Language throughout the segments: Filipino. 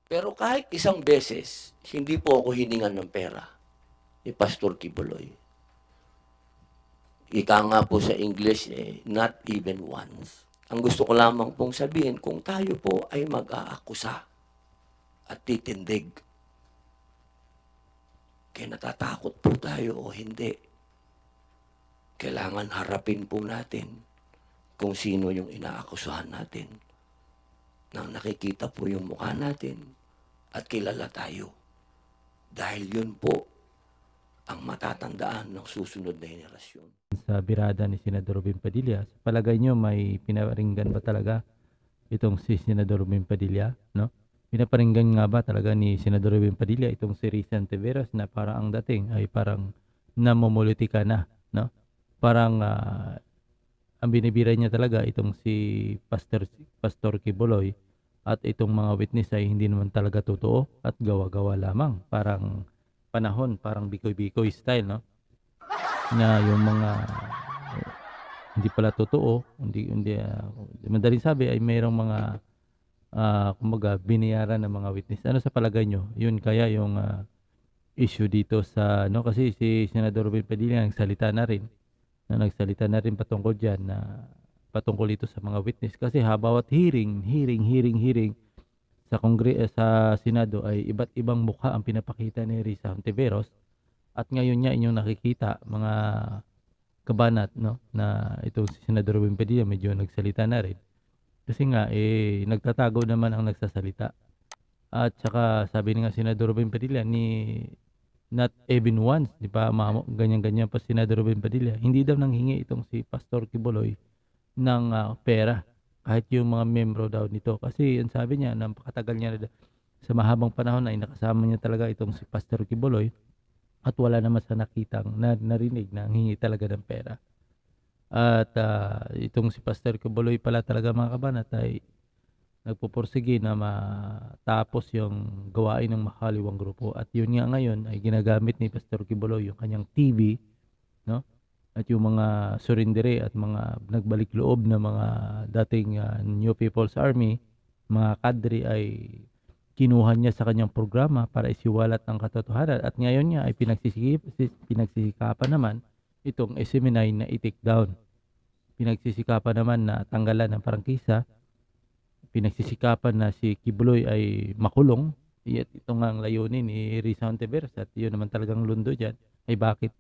Pero kahit isang beses, hindi po ako hiningan ng pera ni Pastor Kibuloy. Ika nga po sa English, not even once. Ang gusto ko lamang pong sabihin, kung tayo po ay mag-aakusa at titindig, kaya natatakot po tayo o hindi, kailangan harapin po natin kung sino yung inaakusahan natin. Nang nakikita po yung mukha natin at kilala tayo. Dahil yun po ang matatandaan ng susunod na henerasyon. Sa birada ni Senador Robin Padilla, sa palagay nyo may pinaringgan ba talaga itong si Senador Robin Padilla, no? Pinaparinggan nga ba talaga ni Senador Robin Padilla itong si Risa Ontiveros na parang ang dating ay parang namomolitika na, no? Parang ang binibira niya talaga itong si Pastor Kibuloy at itong mga witness ay hindi naman talaga totoo at gawa-gawa lamang. Parang panahon, parang bikoy-bikoy style, no? Na yung mga hindi pala totoo, madaling sabi ay mayroong mga kumbaga binayaran ng mga witness. Ano sa palagay nyo? Yun kaya yung issue dito sa no kasi si Senador Robin Padilla nagsalita na rin patungkol diyan na patungkol ito sa mga witness kasi bawat hearing sa sa Senado ay iba't ibang mukha ang pinapakita ni Risa Hontiveros at ngayon niya inyong nakikita mga kabanat no na itong si Senador Robin Padilla medyo nagsalita na rin kasi nga nagtatago naman ang nagsasalita at saka sabi ni nga Senador Robin Padilla ni not even once, di ba, ganyan-ganyan pa si Senador Robin Padilla, hindi daw nanghingi itong si Pastor Kibuloy ng pera kahit yung mga membro daw nito kasi ang sabi niya napakatagal niya sa mahabang panahon ay nakasama niya talaga itong si Pastor Kibuloy at wala naman sa narinig na hingi talaga ng pera. At itong si Pastor Kibuloy pala talaga mga kabanat ay nagpupursige na matapos yung gawain ng makaliwang grupo. At yun nga ngayon ay ginagamit ni Pastor Kibuloy yung kanyang TV, no? At yung mga surindere at mga nagbalik loob na mga dating New People's Army, mga kadre ay kinuha niya sa kanyang programa para isiwalat ang katotohanan. At ngayon niya ay pinagsisikapan naman itong SMNI na i-take down. Pinagsisikapan naman na tanggalan ng prangkisa, pinagsisikapan na si Kibuloy ay makulong. At ito nga ang layunin ni Risa Ontiveros at yun naman talagang lundo dyan ay bakit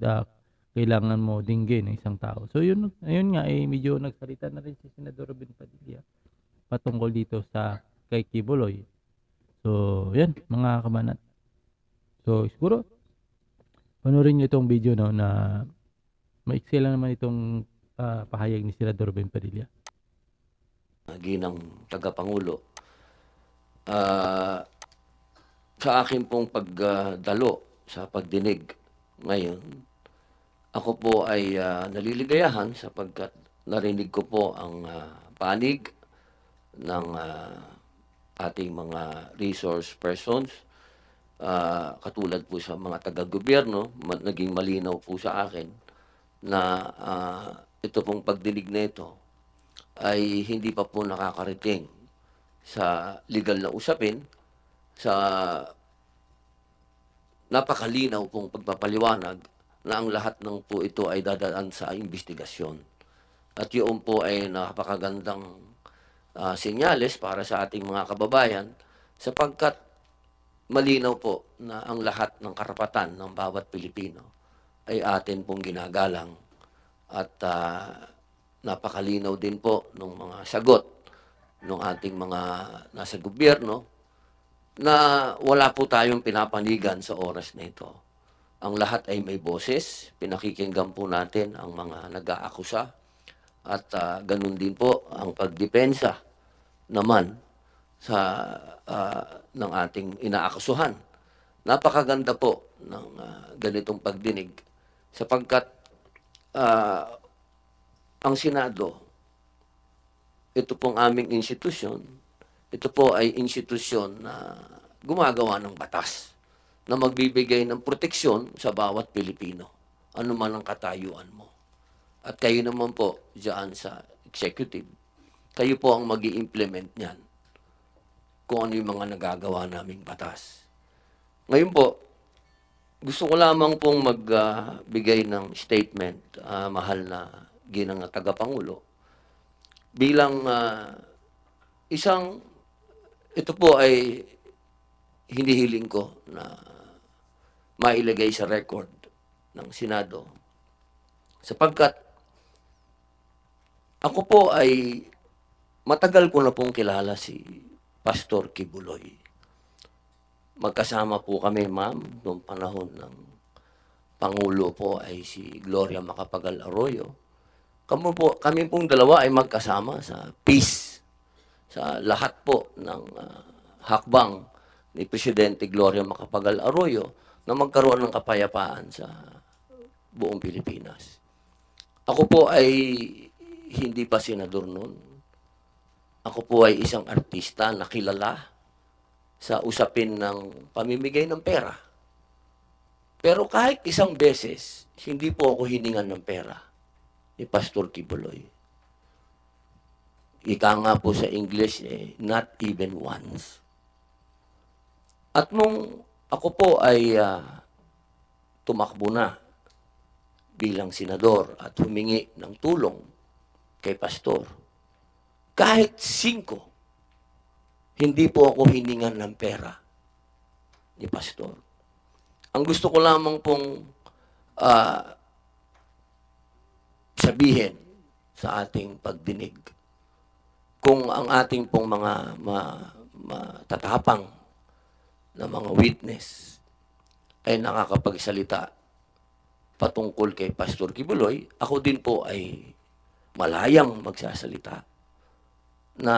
kailangan mo dinggin ng isang tao. So yun, ayun nga ay medyo nagsalita na rin si Senador Robin Padilla patungkol dito sa kay Kibuloy. So yan mga kabanat. So siguro panoorin nyo itong video no na maiksi lang naman itong pahayag ni Senador Robin Padilla. Ginang tagapangulo, ah, sa akin pong pagdalo sa pagdinig ngayon, ako po ay naliligayahan sapagkat narinig ko po ang panig ng ating mga resource persons, katulad po sa mga taga-gobyerno, naging malinaw po sa akin na ito pong pagdinig na ito ay hindi pa po nakakarating sa legal na usapin, sa napakalinaw pong pagpapaliwanag na ang lahat ng po ito ay dadaan sa investigasyon. At yun po ay napakagandang senyales para sa ating mga kababayan sapagkat malinaw po na ang lahat ng karapatan ng bawat Pilipino ay atin pong ginagalang at napakalinaw din po ng mga sagot ng ating mga nasa gobyerno na wala po tayong pinapanigan sa oras na ito. Ang lahat ay may boses, pinakikinggan po natin ang mga nag-aakusa at ganun din po ang pagdepensa naman sa ng ating inaakusuhan. Napakaganda po ng ganitong pagdinig sapagkat ang Senado, ito pong aming institusyon, ito po ay institusyon na gumagawa ng batas na magbibigay ng proteksyon sa bawat Pilipino, ano man ang katayuan mo. At kayo naman po diyan sa executive, kayo po ang mag-i-implement niyan. kung ano yung mga nagagawa naming batas. Ngayon po, gusto ko lamang pong magbigay ng statement, mahal na ginang tagapangulo, bilang isang, ito po ay hinihiling ko na mailagay sa record ng Senado, sapagkat ako po ay matagal ko na pong kilala si Pastor Kibuloy. Magkasama po kami, ma'am, noong panahon ng Pangulo po ay si Gloria Macapagal Arroyo. Kami pong dalawa ay magkasama sa peace, sa lahat po ng hakbang ni Presidente Gloria Macapagal Arroyo na magkaroon ng kapayapaan sa buong Pilipinas. Ako po ay hindi pa senador noon. Ako po ay isang artista na kilala sa usapin ng pamimigay ng pera. Pero kahit isang beses, hindi po ako hiningan ng pera ni Pastor Kibuloy. Ika nga po sa English, not even once. At nung ako po ay tumakbo na bilang senador at humingi ng tulong kay Pastor, kahit 5, hindi po ako hiningan ng pera ni Pastor. Ang gusto ko lamang pong sabihin sa ating pagdinig, kung ang ating pong mga matatapang na mga witness ay nakakapagsalita patungkol kay Pastor Kibuloy, ako din po ay malayang magsasalita na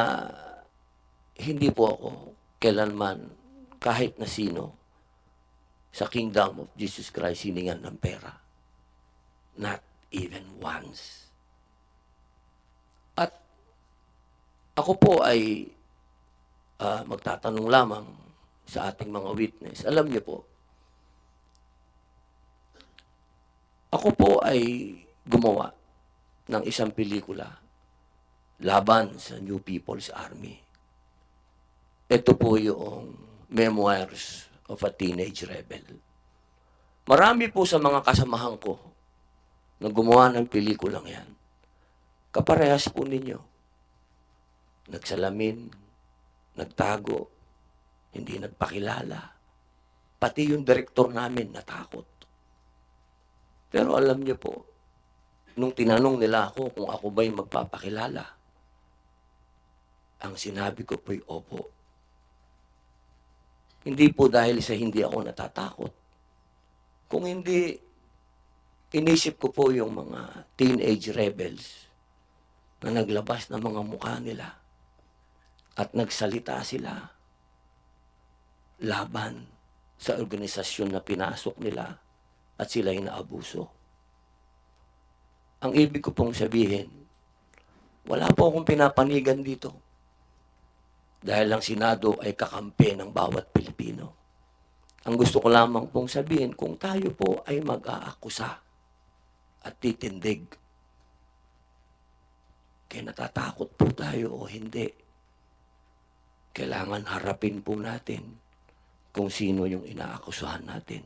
hindi po ako kailanman kahit na sino sa Kingdom of Jesus Christ hiningan ng pera. Not even once. At ako po ay magtatanong lamang sa ating mga witness. Alam niyo po, ako po ay gumawa ng isang pelikula laban sa New People's Army. Ito po yung Memoirs of a Teenage Rebel. Marami po sa mga kasamahan ko na gumawa ng pelikulang yan. Kaparehas po ninyo. Nagsalamin, nagtago, hindi nagpakilala. Pati yung direktor namin natakot. Pero alam niyo po, nung tinanong nila ako kung ako ba'y magpapakilala, ang sinabi ko po'y opo. Hindi po dahil sa hindi ako natatakot. Kung hindi, inisip ko po yung mga teenage rebels na naglabas ng mga mukha nila at nagsalita sila laban sa organisasyon na pinasok nila at sila'y naabuso. Ang ibig ko pong sabihin, wala po akong pinapanigan dito. Dahil ang Senado ay kakampi ng bawat Pilipino. Ang gusto ko lamang pong sabihin, kung tayo po ay mag-aakusa at titindig, kaya natatakot po tayo o hindi, kailangan harapin po natin kung sino yung inaakusahan natin.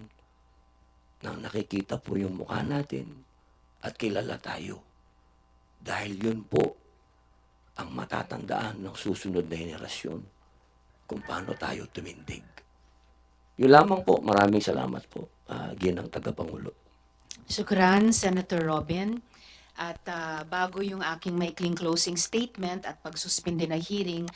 Nang nakikita po yung mukha natin at kilala tayo. Dahil yun po ang matatandaan ng susunod na henerasyon kung paano tayo tumindig. Yun lamang po. Maraming salamat po, Ginang Tagapangulo. Shukran, Senator Robin. At bago yung aking maikling closing statement at pagsuspinde na hearing,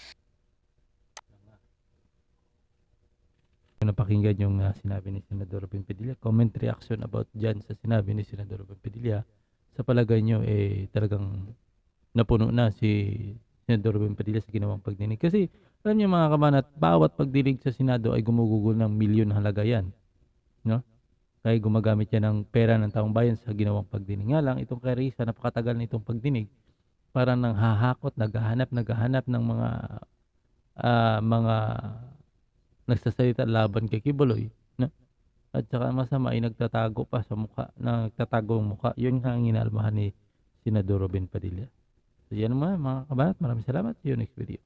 Napakinggan yung sinabi ni Senador Robin Padilla. Comment reaction about dyan sa sinabi ni Senador Robin Padilla. Sa palagay nyo, talagang napuno na si Senador Robin Padilla sa ginawang pagdinig. Kasi, alam niyo mga kabanat, bawat pagdinig sa Senado ay gumugugol ng milyon halaga yan. No? Kaya gumagamit yan ng pera ng taong bayan sa ginawang pagdinig. Nga lang, itong kay Risa, napakatagal na itong pagdinig. Parang nang hahakot, naghahanap ng mga nagsasalita laban kay Kibuloy. No? At saka masama ay nagtatago pa sa mukha, nagtatago ang mukha. Yun nga ang inaalmahan ni Senador Robin Padilla. So yan mga kabanat, maraming salamat. See you next video.